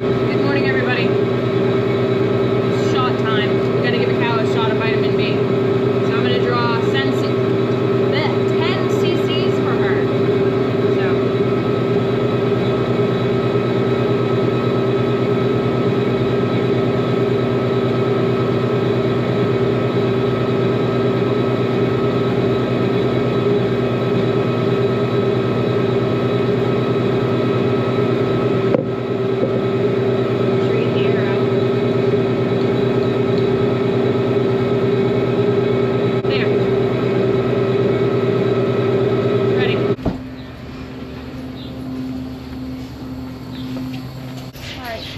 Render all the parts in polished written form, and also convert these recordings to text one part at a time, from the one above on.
Good morning, everybody. It's shot time. We gotta give a cow a shot of vitamin B. So I'm gonna draw 10 cc's for her.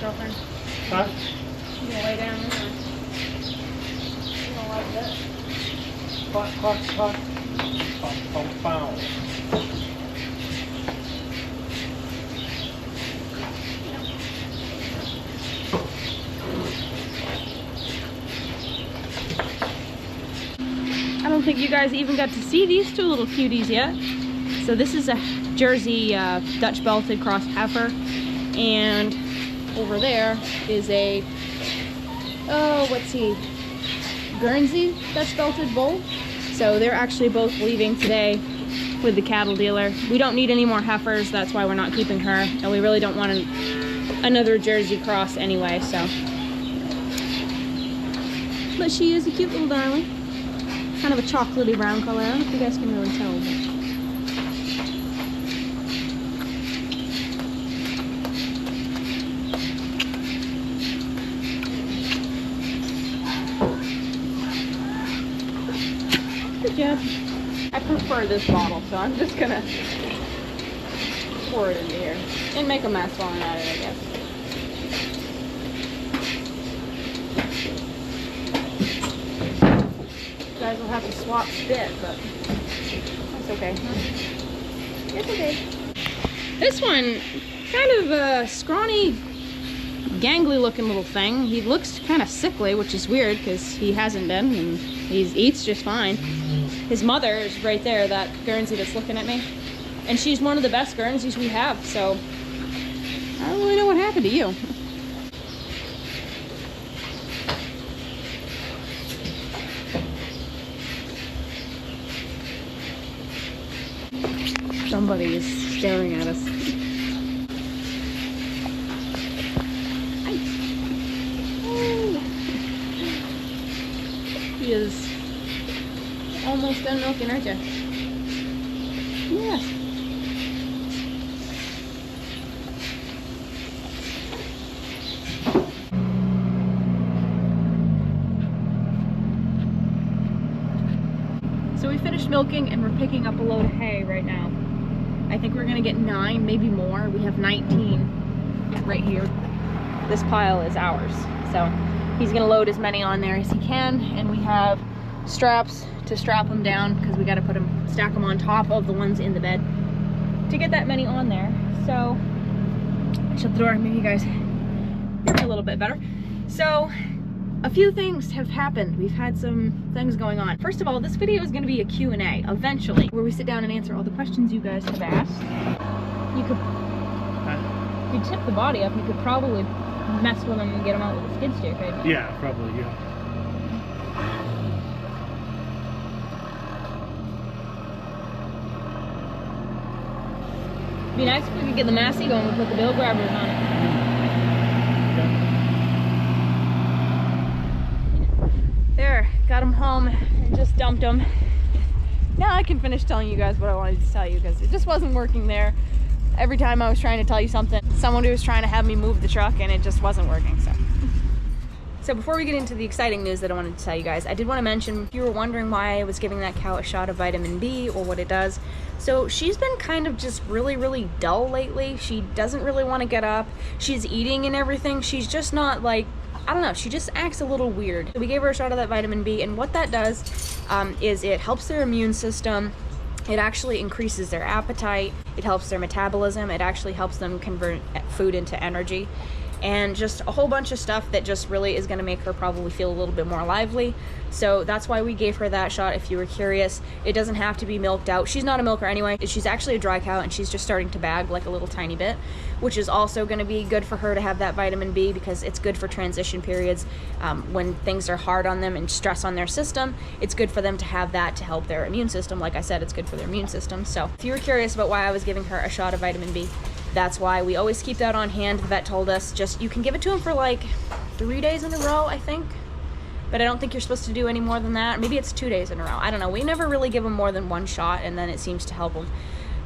Girlfriend. Huh? You gonna lay down there? You don't like that? Hot. Pow. I don't think you guys even got to see these two little cuties yet. So this is a Jersey Dutch belted cross heifer, and over there is a, Guernsey Dutch belted bull. So they're actually both leaving today with the cattle dealer. We don't need any more heifers, that's why we're not keeping her, and we really don't want another Jersey cross anyway, so. But she is a cute little darling. Kind of a chocolatey brown color. I don't know if you guys can really tell, but. Good job. I prefer this bottle, so I'm just gonna pour it into here and make a mess while I'm at it, I guess. You guys will have to swap spit, but that's okay. It's okay. This one, kind of a scrawny, gangly looking little thing. He looks kind of sickly, which is weird because he hasn't been, and he eats just fine. His mother is right there, that Guernsey that's looking at me. And she's one of the best Guernseys we have, so I don't really know what happened to you. Somebody is staring at us. He is almost done milking, aren't you? Yes. So we finished milking and we're picking up a load of hay right now. I think we're gonna get 9, maybe more. We have 19 right here. This pile is ours. So he's gonna load as many on there as he can, and we have straps to strap them down because we got to stack them on top of the ones in the bed to get that many on there. So shut the door, maybe you guys hear me a little bit better. So a few things have happened. We've had some things going on. First of all, this video is going to be a Q&A eventually, where we sit down and answer all the questions you guys have asked. You could, if you tip the body up, you could probably mess with them and get them out with a skid steer, couldn't you? Yeah, probably, yeah. Be nice if we could get the Massey going and put the bill grabbers on it. There, got them home and just dumped them. Now I can finish telling you guys what I wanted to tell you, because it just wasn't working there. Every time I was trying to tell you something, someone was trying to have me move the truck and it just wasn't working, so. So before we get into the exciting news that I wanted to tell you guys, I did want to mention, if you were wondering why I was giving that cow a shot of vitamin B or what it does, so she's been kind of just really dull lately. She doesn't really want to get up. She's eating and everything. She's just not like, I don't know, she just acts a little weird. So we gave her a shot of that vitamin B, and what that does is it helps their immune system. It actually increases their appetite. It helps their metabolism. It actually helps them convert food into energy. and just a whole bunch of stuff that just really is going to make her probably feel a little bit more lively. So that's why we gave her that shot, if you were curious. It doesn't have to be milked out. She's not a milker anyway. She's actually a dry cow, and she's just starting to bag like a little tiny bit, which is also going to be good for her to have that vitamin B, because it's good for transition periods. When things are hard on them and stress on their system, it's good for them to have that to help their immune system. Like I said, it's good for their immune system. So if you were curious about why I was giving her a shot of vitamin B, that's why. We always keep that on hand. The vet told us just, you can give it to him for like 3 days in a row, I think. But I don't think you're supposed to do any more than that. Maybe it's 2 days in a row. I don't know. We never really give them more than one shot, and then it seems to help them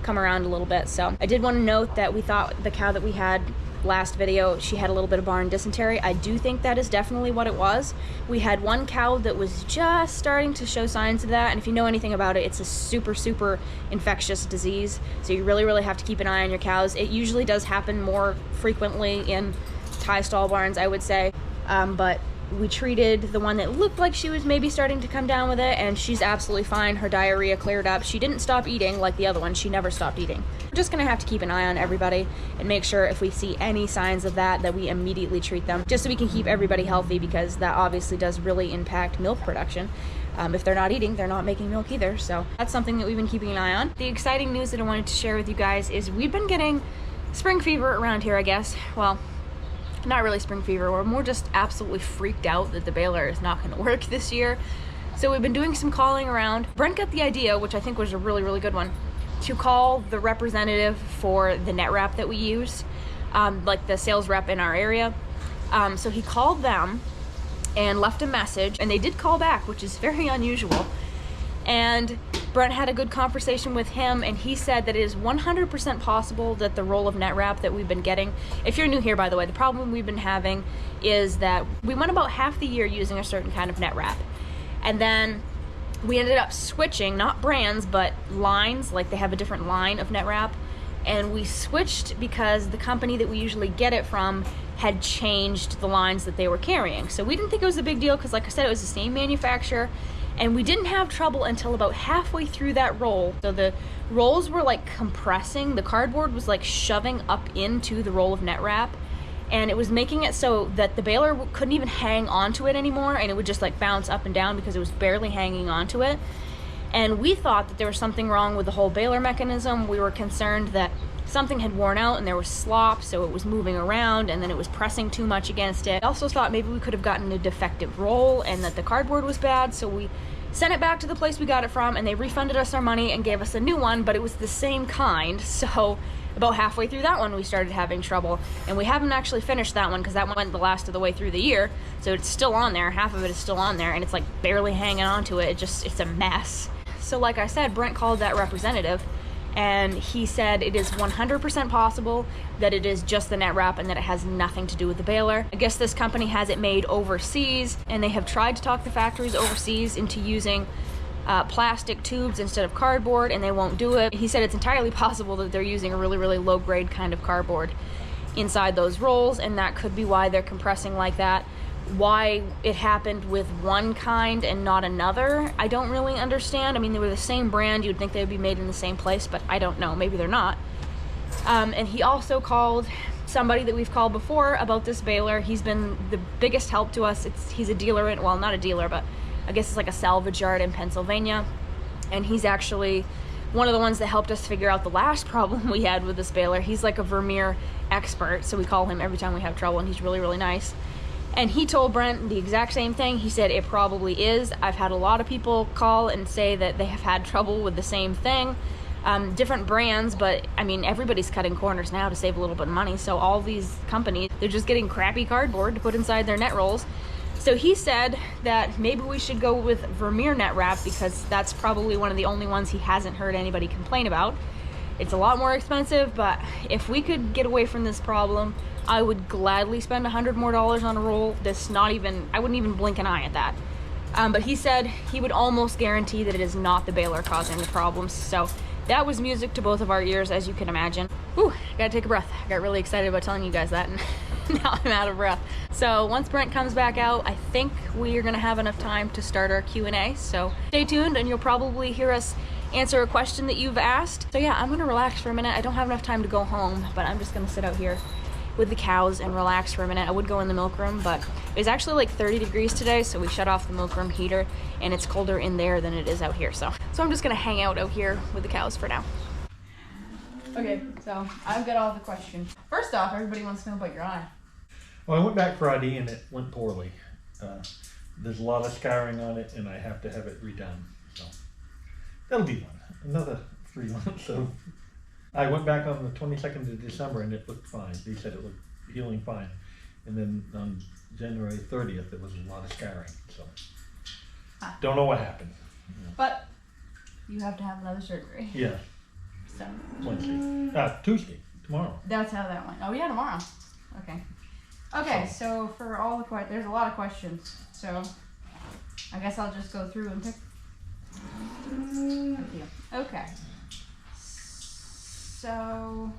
come around a little bit. So I did want to note that we thought the cow that we had last video, she had a little bit of barn dysentery. I do think that is definitely what it was. We had one cow that was just starting to show signs of that, and if you know anything about it, it's a super infectious disease. So you really have to keep an eye on your cows. It usually does happen more frequently in tie stall barns, I would say, but we treated the one that looked like she was maybe starting to come down with it, and she's absolutely fine. Her diarrhea cleared up. She didn't stop eating like the other one. She never stopped eating. We're just gonna have to keep an eye on everybody and make sure if we see any signs of that we immediately treat them, just so we can keep everybody healthy, because that obviously does really impact milk production. If they're not eating, they're not making milk either. So that's something that we've been keeping an eye on. The exciting news that I wanted to share with you guys is we've been getting spring fever around here, I guess. Well, not really spring fever. We're more just absolutely freaked out that the baler is not going to work this year. So we've been doing some calling around. Brent got the idea, which I think was a really good one, to call the representative for the net wrap that we use, like the sales rep in our area. So he called them and left a message, and they did call back, which is very unusual. And Brent had a good conversation with him, and he said that it is 100% possible that the roll of net wrap that we've been getting, if you're new here, by the way, the problem we've been having is that we went about half the year using a certain kind of net wrap, and then we ended up switching, not brands, but lines. Like, they have a different line of net wrap, and we switched because the company that we usually get it from had changed the lines that they were carrying. So we didn't think it was a big deal, because like I said, it was the same manufacturer. And we didn't have trouble until about halfway through that roll. So the rolls were like compressing. The cardboard was like shoving up into the roll of net wrap, and it was making it so that the baler couldn't even hang onto it anymore, and it would just like bounce up and down because it was barely hanging onto it. And we thought that there was something wrong with the whole baler mechanism. We were concerned that something had worn out and there was slop, so it was moving around, and then it was pressing too much against it. I also thought maybe we could have gotten a defective roll and that the cardboard was bad, so we sent it back to the place we got it from, and they refunded us our money and gave us a new one, but it was the same kind. So about halfway through that one, we started having trouble, and we haven't actually finished that one because that one went the last of the way through the year, so it's still on there. Half of it is still on there, and it's like barely hanging onto it. It's a mess. So like I said, Brent called that representative, and he said it is 100% possible that it is just the net wrap and that it has nothing to do with the baler. I guess this company has it made overseas, and they have tried to talk the factories overseas into using plastic tubes instead of cardboard, and they won't do it. He said it's entirely possible that they're using a really low grade kind of cardboard inside those rolls, and that could be why they're compressing like that. Why it happened with one kind and not another, I don't really understand. I mean, they were the same brand. You'd think they would be made in the same place, but I don't know. Maybe they're not. And he also called somebody that we've called before about this baler. He's been the biggest help to us. He's a dealer in, well, not a dealer, but I guess it's like a salvage yard in Pennsylvania. And he's actually one of the ones that helped us figure out the last problem we had with this baler. He's like a Vermeer expert, so we call him every time we have trouble, and he's really nice. And he told Brent the exact same thing. He said it probably is. I've had a lot of people call and say that they have had trouble with the same thing. Different brands, but I mean, everybody's cutting corners now to save a little bit of money. So all these companies, they're just getting crappy cardboard to put inside their net rolls. So he said that maybe we should go with Vermeer net wrap, because that's probably one of the only ones he hasn't heard anybody complain about. It's a lot more expensive, but if we could get away from this problem, I would gladly spend $100 more on a roll. I wouldn't even blink an eye at that. But he said he would almost guarantee that it is not the baler causing the problems. So that was music to both of our ears, as you can imagine. Whew, gotta take a breath. I got really excited about telling you guys that, and now I'm out of breath. So once Brent comes back out, I think we are gonna have enough time to start our Q&A. So stay tuned, and you'll probably hear us answer a question that you've asked. So yeah, I'm gonna relax for a minute. I don't have enough time to go home, but I'm just gonna sit out here with the cows and relax for a minute. I would go in the milk room, but it was actually like 30 degrees today, so we shut off the milk room heater, and it's colder in there than it is out here. So I'm just gonna hang out here with the cows for now. Okay, so I've got all the questions. First off, everybody wants to know about your eye. Well, I went back Friday and it went poorly. There's a lot of scarring on it, and I have to have it redone. So that'll be fun. Another 3 months. So I went back on the 22nd of December, and it looked fine. They said it looked healing fine. And then on January 30th, there was a lot of scarring. So don't know what happened. But you have to have another surgery. Yeah. So Wednesday. Tuesday. Tomorrow. That's how that went. Oh yeah, tomorrow. Okay. Okay, so for all the there's a lot of questions. So I guess I'll just go through and pick. Okay. So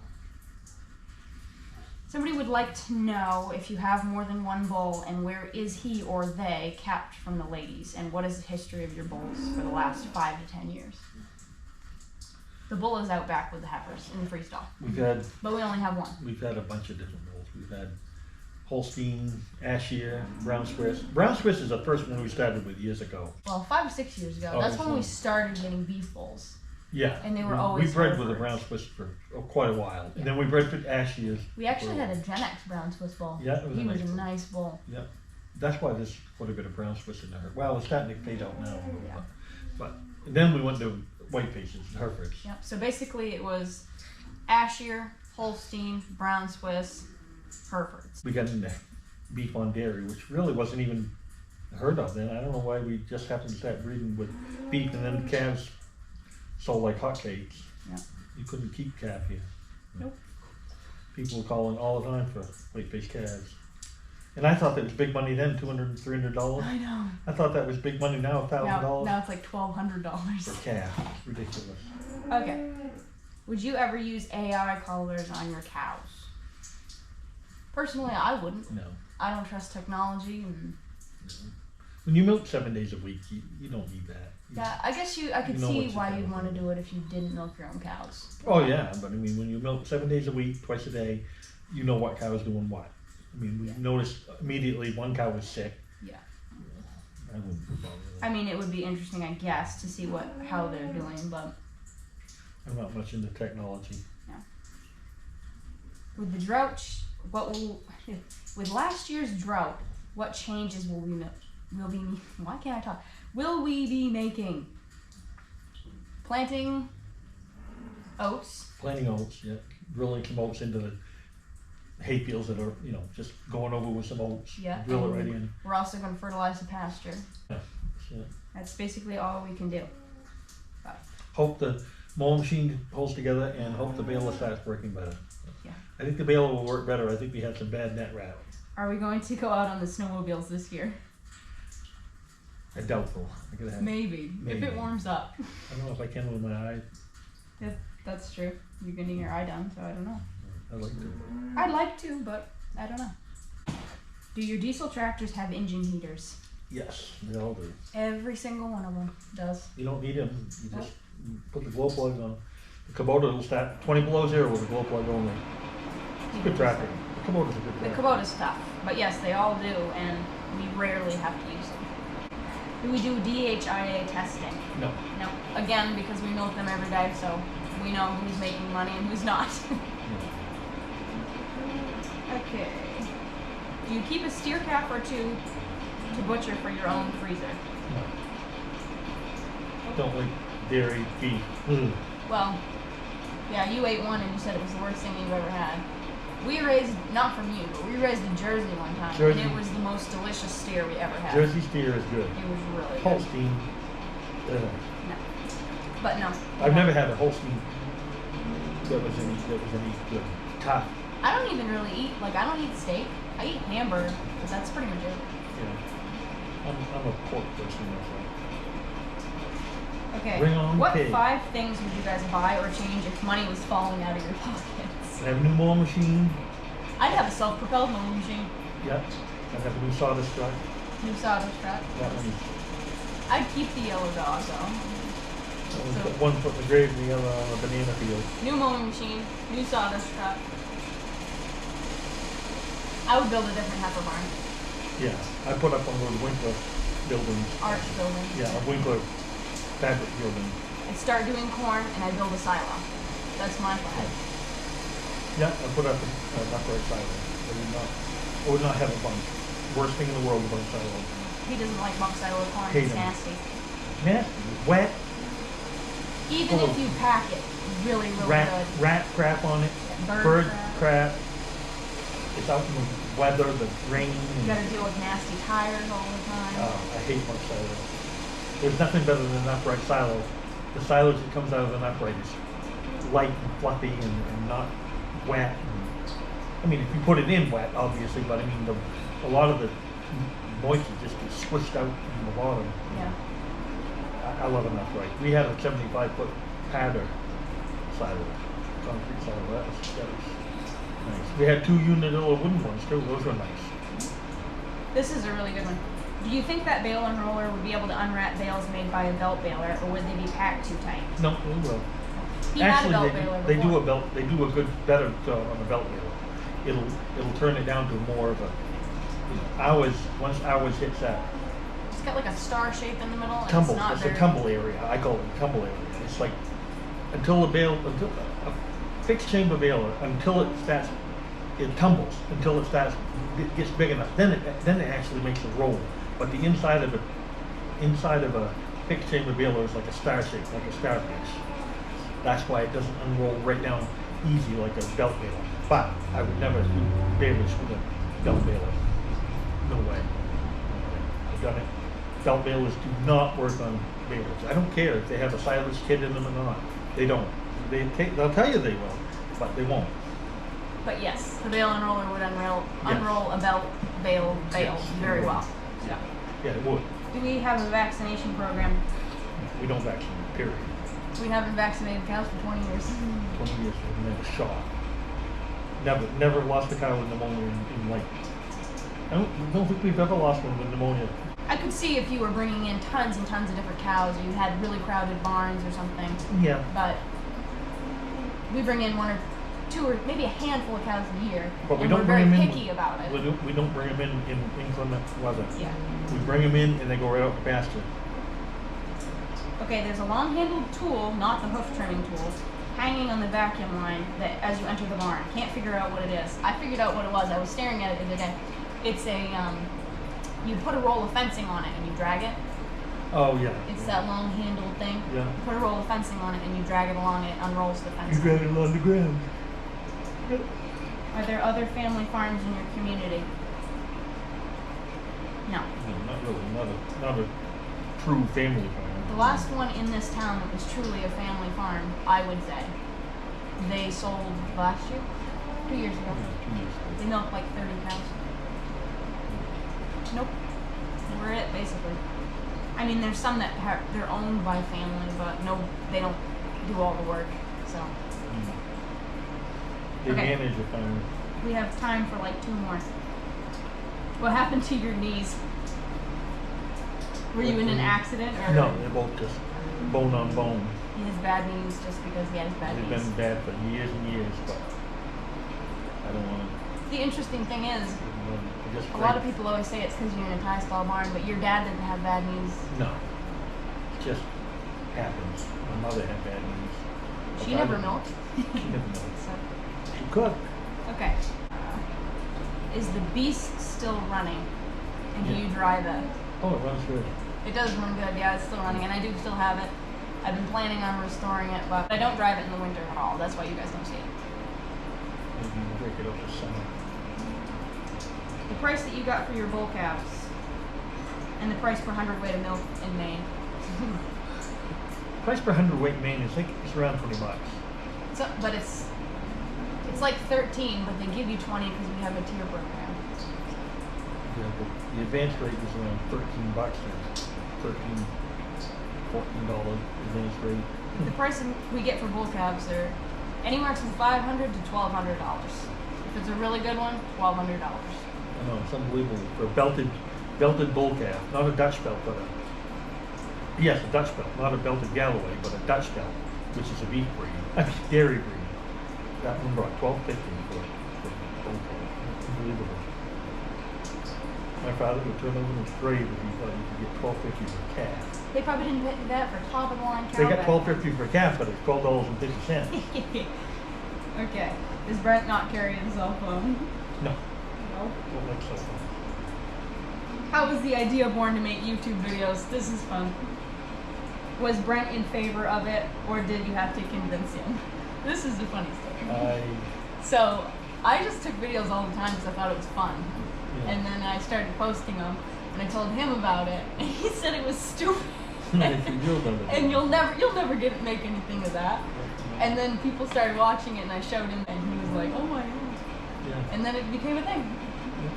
somebody would like to know if you have more than one bull, and where is he or they kept from the ladies, and what is the history of your bulls for the last 5 to 10 years? The bull is out back with the heifers in the freestall. But we only have one. We've had a bunch of different bulls. We've had Holstein, Ashier, Brown Swiss. Brown Swiss is the first one we started with years ago. Well, 5 or 6 years ago. That's when we started getting beef bulls. Yeah. And they were always we bred Heifers. with a Brown Swiss for quite a while. And then we bred for Ashiers. We actually had a Gen X Brown Swiss bull. Yeah, it was he was a nice bull. Yeah. That's why there's quite a bit of Brown Swiss in there. Well, it's starting to fade out now. Yeah. But then we went to white faces, Heifers. Yep. So basically it was Ashier, Holstein, Brown Swiss, Herefords. We got into beef on dairy, which really wasn't even heard of then. I don't know why we just happened to start breeding with beef, and then calves sold like hotcakes. Yeah. You couldn't keep calf here. Nope. People were calling all the time for white-faced calves. And I thought that was big money then, $200, $300. I know. I thought that was big money now, $1,000. Now it's like $1,200. For calf. It's ridiculous. Okay. Would you ever use AI collars on your cows? Personally, I wouldn't. No. I don't trust technology. And No. When you milk 7 days a week, you don't need that. yeah, I guess I could You know see what why you're you'd doing. want to do it if you didn't milk your own cows. Oh yeah, but I mean, when you milk 7 days a week, twice a day, you know what cow is doing what. I mean, we noticed immediately one cow was sick. Yeah. I wouldn't bother with that. I mean, it would be interesting, I guess, to see how they're doing, but I'm not much into technology. with the drought, with last year's drought, what changes will we be making? Planting oats. Planting oats, yeah. Drilling some oats into the hay fields that are, just going over with some oats. Yeah. Drill it right in. We're also going to fertilize the pasture. Yeah. That's basically all we can do. Hope the mowing machine holds together, and hope the baler starts working better. Yeah. I think the baler will work better. I think we had some bad net wrap. Are we going to go out on the snowmobiles this year? I doubtful. Maybe. If Maybe. it warms up. I don't know if I can with my eye. Yeah, that's true. You're getting your eye done, so I don't know. I'd like to. I'd like to, but I don't know. Do your diesel tractors have engine heaters? Yes, they all do. Every single one of them does. You don't need them. You just put the glow plug on. The Kubota will start 20 below zero with a glow plug only. It's a good tractor. The Kubota's a good The tractor. Kubota's tough, but yes, they all do, and we rarely have to use them. Do we do DHIA testing? No. No. Again, because we milk them every day, so we know who's making money and who's not. Okay. Do you keep a steer calf or two to butcher for your own freezer? No. Don't like dairy, beef. Well, yeah, you ate one and you said it was the worst thing you've ever had. We raised, not from you, but we raised a Jersey one time, Jersey. and it was the most delicious steer we ever had. Jersey steer is good. It was really good. Holstein. No. But no. I've never had a Holstein that was any good. Tough. I don't even really eat, I don't eat steak. I eat hamburger, because that's pretty much it. Yeah. I'm a pork person myself. Okay. Bring on What pig. 5 things would you guys buy or change if money was falling out of your pockets? I have a new mowing machine. I'd have a self-propelled mowing machine. Yep. I have a new sawdust truck. New sawdust truck. That one. I'd keep the yellow dog though. That one's got one foot in the grave and the other on a banana field. New mowing machine, new sawdust truck. I would build a different heifer barn. Yeah, I put up one of those Winkler buildings. Arch building. Yeah, a Winkler fabric building. I'd start doing corn and I'd build a silo. That's my plan. Yeah, I put up an upright silo. I would not have a bunk. Worst thing in the world about a silo. He doesn't like bunk silo corn. Hate It's him. nasty. Nasty, wet, Even full if of you pack it really, really rat good. crap on it, Bird crap. It's out in the weather, the rain. You gotta deal with nasty tires all the time. I hate my silo. There's nothing better than an upright silo. The silage that comes out of an upright is light and fluffy and not wet. I mean, if you put it in wet, obviously, but I mean, a lot of the moisture just gets squished out in the bottom. Yeah. I love an upright. We had a 75-foot padder silo, concrete silo. That was nice. We had 2-unit little wooden ones too. Those were nice. This is a really good one. Do you think that bale and roller would be able to unwrap bales made by a belt baler, or would they be packed too tight? No, they will. He had a belt Actually, baler they do before. a belt. They do a better job on a belt baler. It'll turn it down to more of a, once ours hits that It's got like a star shape in the middle. And tumble. It's not It's very... a tumble area. I call it a tumble area. It's like until a fixed chamber baler, until it starts, it tumbles until it gets big enough. Then it actually makes a roll. But the inside of a fixed chamber baler is like a star shape, like a star pitch. That's why it doesn't unroll right down easy like a belt baler. But I would never do balers with a belt baler. No way. I've done it. Belt balers do not work on balers. I don't care if they have a silage kit in them or not. They don't. They'll tell you they will, but they won't. But yes, the bale and roller would unroll Yes. a belt bale Yes. very well. Yeah. Yeah, it would. Do we have a vaccination program? We don't vaccinate, period. We haven't vaccinated cows for 20 years. 20 years, we've never shot. Never lost a cow with pneumonia in life. I don't think we've ever lost one with pneumonia. I could see if you were bringing in tons and tons of different cows, or you had really crowded barns or something. Yeah. But we bring in 1 or 2 or maybe a handful of cows a year, But we and don't we're bring very them in. picky about it. We don't bring them in inclement weather. Yeah. We bring them in and they go right out the pasture. Okay, there's a long-handled tool, not the hoof trimming tool, hanging on the vacuum line that as you enter the barn. Can't figure out what it is. I figured out what it was. I was staring at it the other day. It's a you put a roll of fencing on it and you drag it. Oh yeah. It's that long-handled thing. Yeah. You put a roll of fencing on it and you drag it along and it unrolls the You fencing. drag it along the ground. Are there other family farms in your community? No. No, not really. Not a true family farm. The last one in this town that was truly a family farm, I would say. They sold last year? 2 years ago. Yeah, 2 years ago. They milked like 30 cows. Nope. We're it, basically. I mean, there's some that they're owned by family, but no, they don't do all the work, so. They Okay. manage the farm. We have time for like 2 more. What happened to your knees? Were you in an accident, or? No, they're both just bone on bone. He has bad knees just because he has bad They've knees. been bad for years and years, but I don't want The interesting thing is, to. a lot of people always say it's because you're in a tie stall barn, but your dad didn't have bad knees. No, it just happens. My mother had bad knees. She But I never didn't. milked. She never milked. So, She could. okay. Is the beast still running? And do Yeah. you drive it? Oh, it runs good. It does run good, yeah, it's still running, and I do still have it. I've been planning on restoring it, but I don't drive it in the winter at all. That's why you guys don't see it. Maybe we'll break it up this summer. The price that you got for your bull calves, and the price per hundredweight of milk in Maine. Price per hundredweight in Maine is it's around $20. So, but it's like 13, but they give you 20 because we have a tier program. Yeah, but the advance rate is around $13 there. $14 advance rate. The price we get for bull calves are anywhere from $500 to $1,200. If it's a really good one, $1,200. I know, it's unbelievable for a belted bull calf, not a Dutch belt, but yes, a Dutch belt, not a belted Galloway, but a Dutch belt, which is a beef breed, dairy breed. That one brought $12.50 for a bull calf. Unbelievable. My father would turn over in his grave if he thought he could get $12.50 for a calf. They probably didn't pay that for top of the line cow. They got $12.50 for a calf, but it's $12.50. Okay. Does Brent not carry his cell phone? No. No. Don't like cell phone. How was the idea born to make YouTube videos? This is fun. Was Brent in favor of it, or did you have to convince him? This is a funny story. So, I just took videos all the time because I thought it was fun. Yeah. And then I started posting them, and I told him about it, and he said it was stupid. And you'll never make anything of that. And then people started watching it, and I showed him, and he was like, "Oh my god!" Yeah. And then it became a thing. Yeah.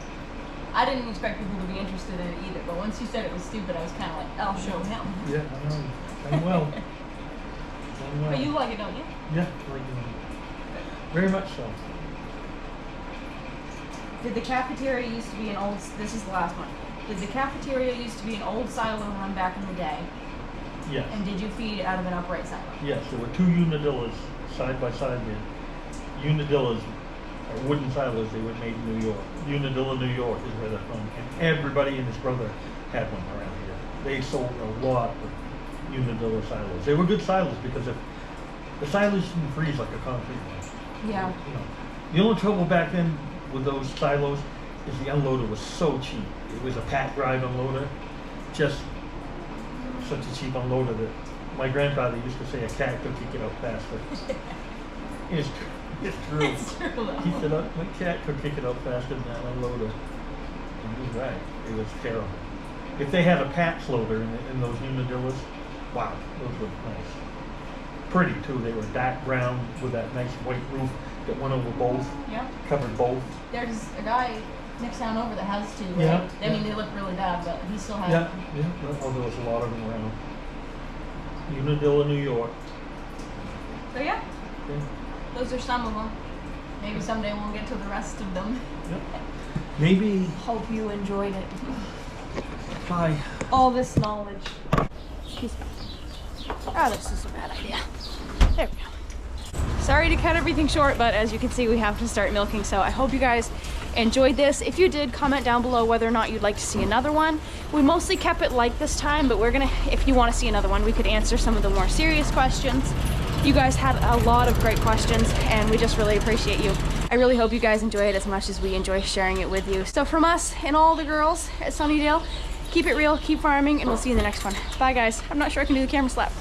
I didn't expect people to be interested in it either, but once you said it was stupid, I was kind of like, "I'll show him." Yeah, I know. Done well. Done well. But you like it, don't you? Yeah, like it. Very much so. Did the cafeteria used to be an old? This is the last one. Did the cafeteria used to be an old silo run back in the day? Yes. And did you feed out of an upright silo? Yes, there were two unidillas side by side there. Unidillas are wooden silos. They were made in New York. Unadilla, New York is where they're from. And everybody and his brother had one around here. They sold a lot of Unadilla silos. They were good silos because if the silos didn't freeze like a concrete one. Yeah. You know, the only trouble back then with those silos is the unloader was so cheap. It was a pack drive unloader. Just such a cheap unloader that my grandfather used to say a cat could kick it out faster. It's true. It's true. He said my cat could kick it out faster than that unloader. And he was right. It was terrible. If they had a patch loader in those Unadillas, wow, those were nice. Pretty too. They were dark brown with that nice white roof that went over both. Yeah. Covered both. There's a guy next town over that has two. Right? Yeah. I mean, they look really bad, but he still has Yeah, them. yeah. Oh, there was a lot of them around. Unadilla, New York. So yeah, Okay. those are some of them. Maybe someday we'll get to the rest of them. Yep. Maybe Hope you enjoyed it. by All this knowledge. Excuse me. Oh, this is a bad idea. There we go. Sorry to cut everything short, but as you can see, we have to start milking. So I hope you guys enjoyed this. If you did, comment down below whether or not you'd like to see another one. We mostly kept it light this time, but we're gonna, if you want to see another one, we could answer some of the more serious questions. You guys had a lot of great questions, and we just really appreciate you. I really hope you guys enjoy it as much as we enjoy sharing it with you. So from us and all the girls at Sunnydale, keep it real, keep farming, and we'll see you in the next one. Bye guys. I'm not sure I can do the camera slap.